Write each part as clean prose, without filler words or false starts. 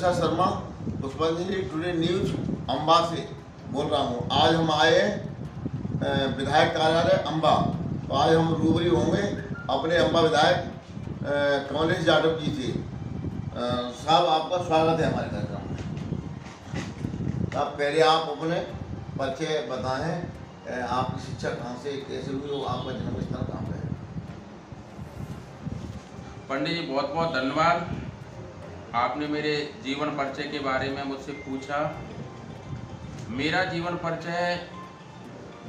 प्रसाद शर्मा पुष्पांजलि today news Amba से बोल रहा हूँ। आज हम आए विधायक कार्यालय अम्बा। तो आज हम रूबरू होंगे अपने अम्बा विधायक कमलेश यादव जी से। साहब, आपका स्वागत है हमारे कार्यक्रम में। साहब, पहले आप अपने परिचय बताएं। आपकी शिक्षा कहाँ से कैसे हुई और आपका जन्म स्थल कहाँ पे है? पंडित जी, बहुत बहुत धन्यवाद। आपने मेरे जीवन परिचय के बारे में मुझसे पूछा। मेरा जीवन परिचय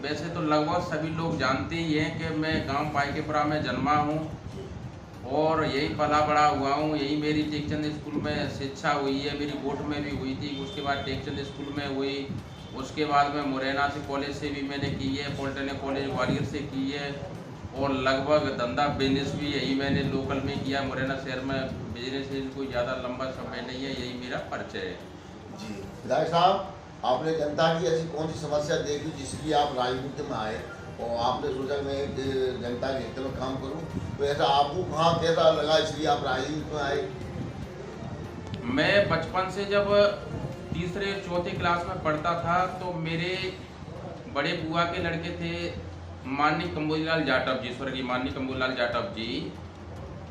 वैसे तो लगभग सभी लोग जानते ही हैं कि मैं गांव पाइकेपुरा में जन्मा हूं और यही पला बड़ा हुआ हूं। यही मेरी टेकचंद स्कूल में शिक्षा हुई है। मेरी गोठ में भी हुई थी, उसके बाद टेकचंद स्कूल में हुई। उसके बाद में मुरैना से कॉलेज से भी मैंने की है, पॉलिटेक्निक कॉलेज ग्वालियर से की है और लगभग धंधा बिजनेस भी यही मैंने लोकल में किया। मुरैना शहर में बिजनेस कोई ज़्यादा लंबा समय नहीं है। यही मेरा परिचय है। जी विधायक साहब, आपने जनता की ऐसी कौन सी समस्या देखी जिसलिए आप राजनीति में आए और आपने सोचा मैं जनता के हित में काम करूं? तो ऐसा आपको कहाँ कैसा लगा इसलिए आप राजनीति में आए? मैं बचपन से जब तीसरे चौथे क्लास में पढ़ता था तो मेरे बड़े बुआ के लड़के थे माननीय कंबोजीलाल जाटव जी, स्वर्गीय माननीय कंबोजीलाल जाटव जी।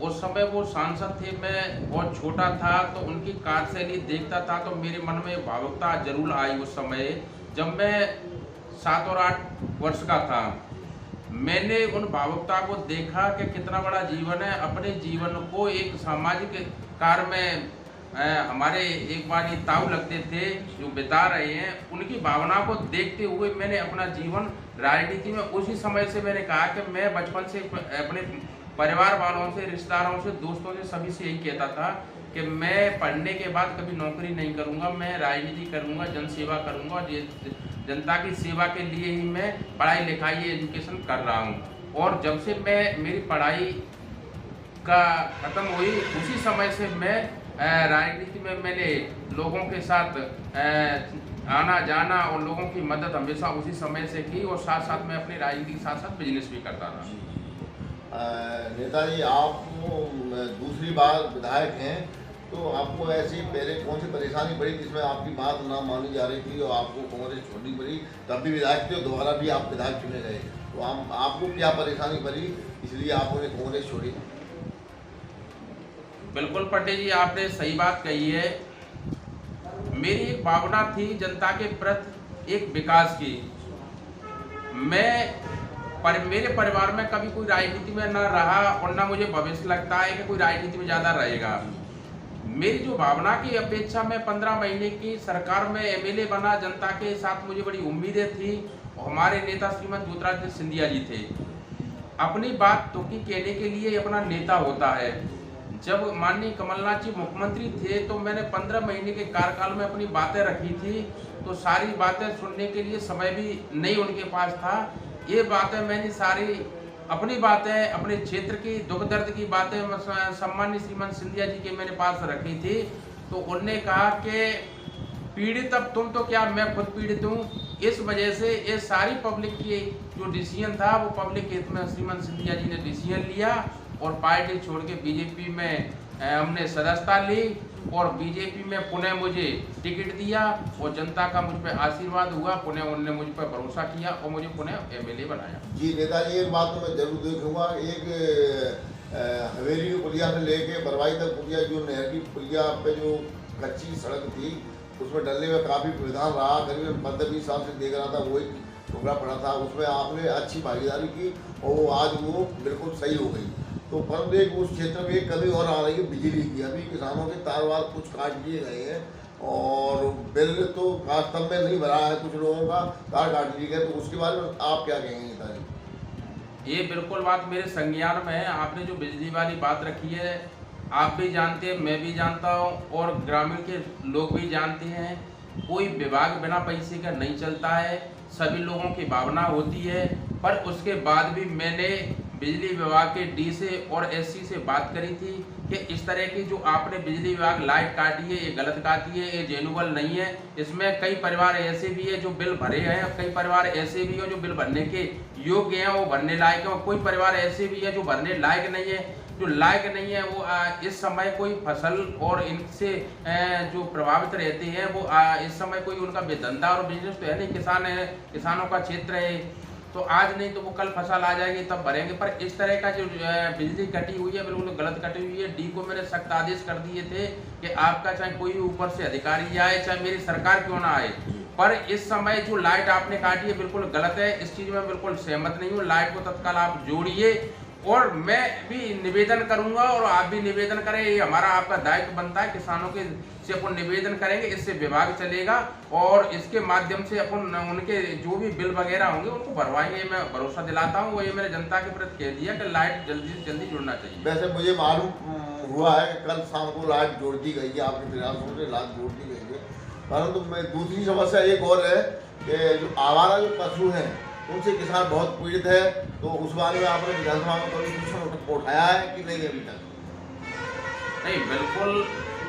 उस समय वो सांसद थे, मैं बहुत छोटा था, तो उनकी कार्यशैली देखता था तो मेरे मन में भावुकता जरूर आई। उस समय जब मैं 7 और 8 वर्ष का था, मैंने उन भावुकता को देखा कि कितना बड़ा जीवन है। अपने जीवन को एक सामाजिक कार्य में हमारे एक बार ये ताऊ लगते थे जो बिता रहे हैं, उनकी भावना को देखते हुए मैंने अपना जीवन राजनीति में उसी समय से मैंने कहा कि मैं बचपन से अपने परिवार वालों से, रिश्तेदारों से, दोस्तों से, सभी से यही कहता था कि मैं पढ़ने के बाद कभी नौकरी नहीं करूंगा, मैं राजनीति करूंगा, जनसेवा करूंगा। जनता की सेवा के लिए ही मैं पढ़ाई लिखाई एजुकेशन कर रहा हूं। और जब से मेरी पढ़ाई का ख़त्म हुई उसी समय से मैं राजनीति में मैंने लोगों के साथ आना जाना और लोगों की मदद हमेशा उसी समय से की और साथ साथ में अपनी राजनीति के साथ साथ बिजनेस भी करता रहा। नेताजी, आप दूसरी बार विधायक हैं, तो आपको ऐसी पहले कौन सी परेशानी पड़ी जिसमें आपकी बात ना मानी जा रही थी और आपको कांग्रेस छोड़नी पड़ी? तब भी विधायक थे और दोबारा भी आप विधायक चुने गए, तो आपको क्या परेशानी पड़ी इसलिए आपने कांग्रेस छोड़ी? बिल्कुल पंडित जी, आपने सही बात कही है। मेरी एक भावना थी जनता के प्रति एक विकास की। मेरे परिवार में कभी कोई राजनीति में न रहा और न मुझे भविष्य लगता है कि कोई राजनीति में ज़्यादा रहेगा। मेरी जो भावना की अपेक्षा में 15 महीने की सरकार में एमएलए बना, जनता के साथ मुझे बड़ी उम्मीदें थी और हमारे नेता श्रीमान ज्योतिरादित्य सिंधिया जी थे। अपनी बात तो की कहने के लिए अपना नेता होता है। जब माननीय कमलनाथ जी मुख्यमंत्री थे तो मैंने 15 महीने के कार्यकाल में अपनी बातें रखी थी, तो सारी बातें सुनने के लिए समय भी नहीं उनके पास था। ये बातें मैंने सारी अपनी बातें, अपने क्षेत्र की दुख दर्द की बातें सम्माननीय श्रीमान सिंधिया जी के मैंने पास रखी थी। तो उन्होंने कहा कि पीड़ित अब तुम तो क्या, मैं खुद पीड़ित हूँ। इस वजह से ये सारी पब्लिक की जो डिसीजन था वो पब्लिक के हित में श्रीमान सिंधिया जी ने डिसीजन लिया और पार्टी छोड़ के बीजेपी में हमने सदस्यता ली और बीजेपी में पुनः मुझे टिकट दिया और जनता का मुझ पर आशीर्वाद हुआ। पुनः उन्होंने मुझ पर भरोसा किया और मुझे पुनः एमएलए बनाया। जी नेताजी, एक बात तो मैं जरूर देखूंगा, एक हवेली की पुलिया से लेके बरवाई तक पुलिया, जो नहर की पुलिया पे जो कच्ची सड़क थी उसमें डलने में काफ़ी विधान रहा। करीबन 15-20 साल से देख रहा था, वही टुकड़ा पड़ा था, उसमें आपने अच्छी भागीदारी की और आज वो बिल्कुल सही हो गई। तो परंतु एक उस क्षेत्र में एक कमी और आ रही है बिजली की। अभी किसानों के तार वार कुछ काट दिए गए हैं और बिल तो वास्तव में नहीं भरा है, कुछ लोगों का तार काट दिए गए, तो उसके बारे में आप क्या कहेंगे नेताजी? ये बिल्कुल बात मेरे संज्ञान में है। आपने जो बिजली वाली बात रखी है, आप भी जानते हैं, मैं भी जानता हूँ और ग्रामीण के लोग भी जानते हैं। कोई विभाग बिना पैसे का नहीं चलता है, सभी लोगों की भावना होती है। पर उसके बाद भी मैंने बिजली विभाग के डी से और एससी से बात करी थी कि इस तरह की जो आपने बिजली विभाग लाइट काटी है, ये गलत काटी है, ये जेन्युअल नहीं है। इसमें कई परिवार ऐसे भी है जो बिल भरे हैं और कई परिवार ऐसे भी हैं जो बिल भरने के योग्य हैं, वो भरने लायक हैं, और कोई परिवार ऐसे भी है जो भरने लायक नहीं है। जो लायक नहीं है वो इस समय कोई फसल और इनसे जो प्रभावित रहते हैं वो इस समय कोई उनका धंधा और बिजनेस तो है नहीं, किसान है, किसानों का क्षेत्र है, तो आज नहीं तो वो कल फसल आ जाएगी तब भरेंगे। पर इस तरह का जो बिजली कटी हुई है बिल्कुल गलत कटी हुई है। डी को मैंने सख्त आदेश कर दिए थे कि आपका चाहे कोई ऊपर से अधिकारी आए, चाहे मेरी सरकार क्यों ना आए, पर इस समय जो लाइट आपने काटी है बिल्कुल गलत है। इस चीज में बिल्कुल सहमत नहीं हूँ। लाइट को तत्काल आप जोड़िए और मैं भी निवेदन करूंगा और आप भी निवेदन करें, ये हमारा आपका दायित्व बनता है। किसानों के से अपन निवेदन करेंगे, इससे विभाग चलेगा और इसके माध्यम से अपन उनके जो भी बिल वगैरह होंगे उनको भरवाएंगे। मैं भरोसा दिलाता हूँ। वो ये मेरे जनता के प्रति कह दिया कि लाइट जल्दी से जल्दी जुड़ना चाहिए। वैसे मुझे मालूम हुआ है कि कल शाम को लाइट जोड़ दी गई है, आपके प्रयासों से लाइट जोड़ दी गई है। परंतु मैं दूसरी समस्या एक और है कि जो आवारा जो पशु हैं उनसे किसान बहुत पीड़ित है, तो उस बारे में आपने विधानसभा में कभी कुछ उठाया है कि नहीं अभी तक? नहीं, बिल्कुल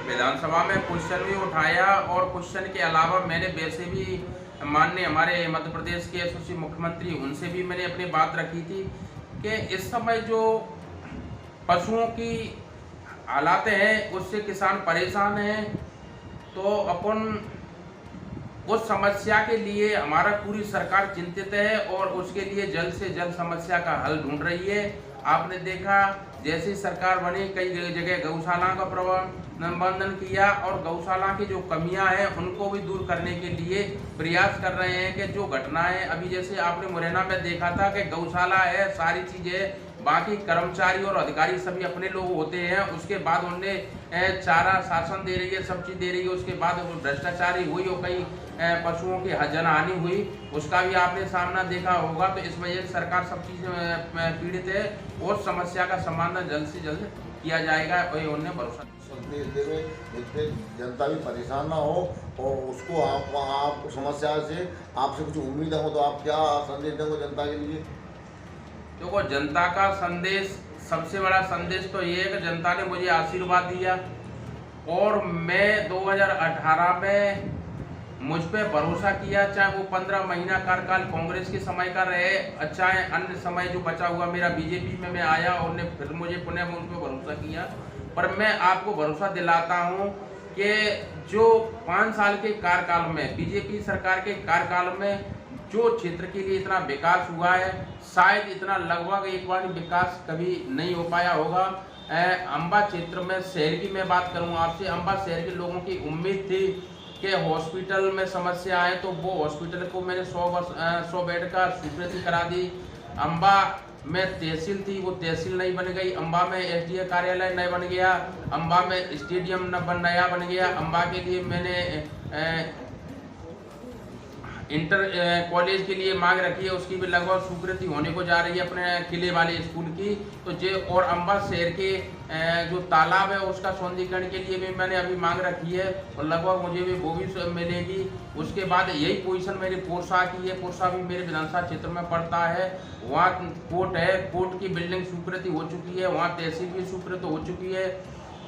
विधानसभा में क्वेश्चन भी उठाया और क्वेश्चन के अलावा मैंने वैसे भी माननीय हमारे मध्य प्रदेश के यशस्वी मुख्यमंत्री उनसे भी मैंने अपनी बात रखी थी कि इस समय जो पशुओं की हालात हैं उससे किसान परेशान हैं, तो अपन उस समस्या के लिए हमारा पूरी सरकार चिंतित है और उसके लिए जल्द से जल्द समस्या का हल ढूंढ रही है। आपने देखा जैसी सरकार बनी कई जगह गौशाला का प्रबंधन किया और गौशाला की जो कमियां हैं उनको भी दूर करने के लिए प्रयास कर रहे हैं कि जो घटनाएं अभी जैसे आपने मुरैना में देखा था कि गौशाला है, सारी चीजें, बाकी कर्मचारी और अधिकारी सभी अपने लोग होते हैं, उसके बाद उन्हें चारा शासन दे रही है, सब चीज दे रही है, उसके बाद भ्रष्टाचारी हुई और कई पशुओं की जनहानि हुई, उसका भी आपने सामना देखा होगा। तो इस वजह से सरकार सब चीज पीड़ित है और समस्या का समाधान जल्द से जल्द किया जाएगा और उन्हें भरोसा संदेश देवे जिससे जनता भी परेशान ना हो और उसको आप समस्या से आपसे कुछ उम्मीद हो, तो आप क्या संदेश देंगे जनता के लिए? देखो, जनता का संदेश, सबसे बड़ा संदेश तो ये है कि जनता ने मुझे आशीर्वाद दिया और मैं 2018 में मुझ पे भरोसा किया, चाहे वो 15 महीना कार्यकाल कांग्रेस के समय का रहे, चाहे अन्य समय जो बचा हुआ मेरा बीजेपी में मैं आया और ने फिर मुझे पुनः मुझ पे भरोसा किया। पर मैं आपको भरोसा दिलाता हूँ कि जो 5 साल के कार्यकाल में बीजेपी सरकार के कार्यकाल में जो क्षेत्र के लिए इतना विकास हुआ है, शायद इतना लगभग एक बार विकास कभी नहीं हो पाया होगा। अंबा क्षेत्र में शहर की मैं बात करूं आपसे, अंबा शहर के लोगों की उम्मीद थी कि हॉस्पिटल में समस्या है, तो वो हॉस्पिटल को मैंने 100 बेड का स्वीकृति करा दी। अंबा में तहसील थी, वो तहसील नहीं बन गई। अंबा में एसडीए कार्यालय नहीं बन गया। अंबा में स्टेडियम नया बन गया। अंबा के लिए मैंने इंटर कॉलेज के लिए मांग रखी है, उसकी भी लगभग स्वीकृति होने को जा रही है अपने किले वाले स्कूल की। तो जे और अंबा शहर के जो तालाब है उसका सौंदर्यीकरण के लिए भी मैंने अभी मांग रखी है और लगभग मुझे भी वो भी मिलेगी। उसके बाद यही पोजीशन मेरी पोरसा की है। पोरसा भी मेरे विधानसभा क्षेत्र में पड़ता है, वहाँ कोर्ट है, कोर्ट की बिल्डिंग स्वीकृति हो चुकी है, वहाँ तहसील भी स्वीकृत हो चुकी है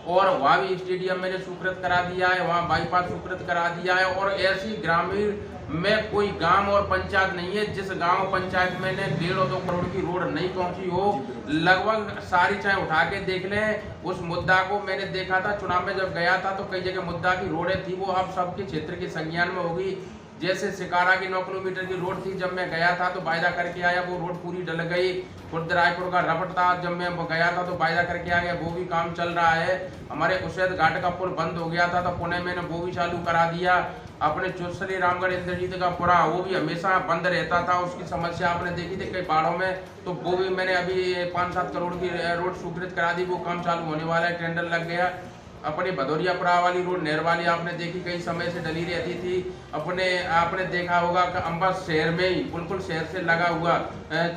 और वहाँ भी स्टेडियम मैंने स्वीकृत करा दिया है, वहाँ बाईपास स्वीकृत करा दिया है। और ऐसी ग्रामीण में कोई गांव और पंचायत नहीं है जिस गांव पंचायत में 1.5 और 2 करोड़ की रोड नहीं पहुंची हो। लगभग सारी चाहे उठा के देख लें, उस मुद्दा को मैंने देखा था चुनाव में जब गया था, तो कई जगह मुद्दा की रोडें थी वो अब सबके क्षेत्र के संज्ञान में होगी। जैसे सिकारा की 9 किलोमीटर की रोड थी, जब मैं गया था तो वायदा करके आया, वो रोड पूरी डल गई। खुर्द रायपुर का रपट था, जब मैं गया था तो वायदा करके आ गया, वो भी काम चल रहा है। हमारे उषैद घाट का पुल बंद हो गया था तो पुणे मैंने वो भी चालू करा दिया। अपने चुरसली रामगढ़ इंद्रजीत का पुरा वो भी हमेशा बंद रहता था, उसकी समस्या आपने देखी थी कई पहाड़ों में, तो वो भी मैंने अभी 5-7 करोड़ की रोड स्वीकृत करा दी, वो काम चालू होने वाला है, टेंडर लग गया। अपने भदौरियापुरा वाली रोड नहर वाली आपने देखी, कई समय से डली रहती थी। आपने देखा होगा कि अंबा शहर में ही बिल्कुल शहर से लगा हुआ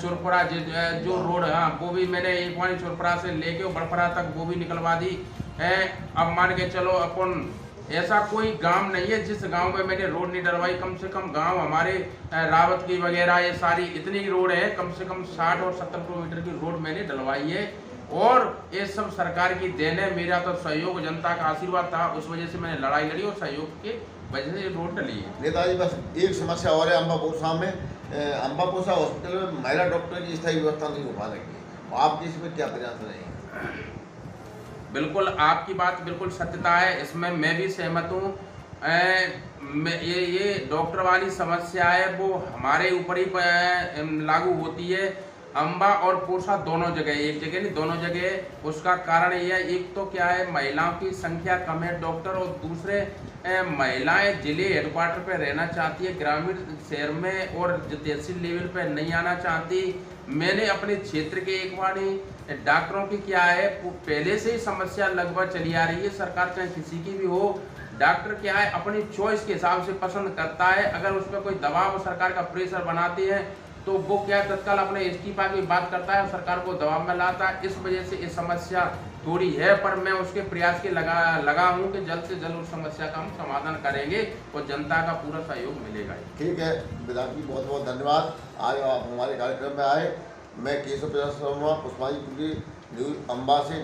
चुरपुरा जो रोड, हाँ वो भी मैंने एक वाली चुरपुरा से लेके बड़परा तक वो भी निकलवा दी है। अब मान के चलो अपन ऐसा कोई गांव नहीं है जिस गांव में मैंने रोड नहीं डलवाई। कम से कम गांव हमारे रावत की वगैरह ये सारी इतनी रोड है, कम से कम 60 और 70 किलोमीटर की रोड मैंने डलवाई है और ये सब सरकार की देन है। मेरा तो सहयोग, जनता का आशीर्वाद था, उस वजह से मैंने लड़ाई लड़ी और सहयोग के वजह से ये रोड डली है। नेताजी बस एक समस्या और है अम्बापोसा में, अम्बापोसा हॉस्पिटल में महिला डॉक्टर की स्थायी व्यवस्था नहीं हो पा रही है, आपकी इसमें क्या प्रयास रहेंगे? बिल्कुल आपकी बात बिल्कुल सत्यता है, इसमें मैं भी सहमत हूँ। ये डॉक्टर वाली समस्या है वो हमारे ऊपर ही लागू होती है। अम्बा और पूसा दोनों जगह, एक जगह नहीं दोनों जगह। उसका कारण ये है, एक तो क्या है महिलाओं की संख्या कम है डॉक्टर, और दूसरे महिलाएं जिले हेडक्वार्टर पे रहना चाहती है, ग्रामीण शहर में और तहसील लेवल पे नहीं आना चाहती। मैंने अपने क्षेत्र के एक बारी डॉक्टरों की क्या है पहले से ही समस्या लगभग चली आ रही है, सरकार चाहे किसी की भी हो, डॉक्टर क्या है अपनी चॉइस के हिसाब से पसंद करता है। अगर उस पर कोई दबाव सरकार का प्रेशर बनाती है तो वो क्या तत्काल अपने इस्तीफा की बात करता है और सरकार को दबाव में लाता है। इस वजह से ये समस्या थोड़ी है, पर मैं उसके प्रयास के लगा हूँ कि जल्द से जल्द उस समस्या का हम समाधान करेंगे और जनता का पूरा सहयोग मिलेगा। ठीक है विधायक जी, बहुत बहुत धन्यवाद, आज आप हमारे कार्यक्रम में आए। मैं केशव प्रसाद शर्मा, पुष्पांजलि न्यूज़ अम्बा से।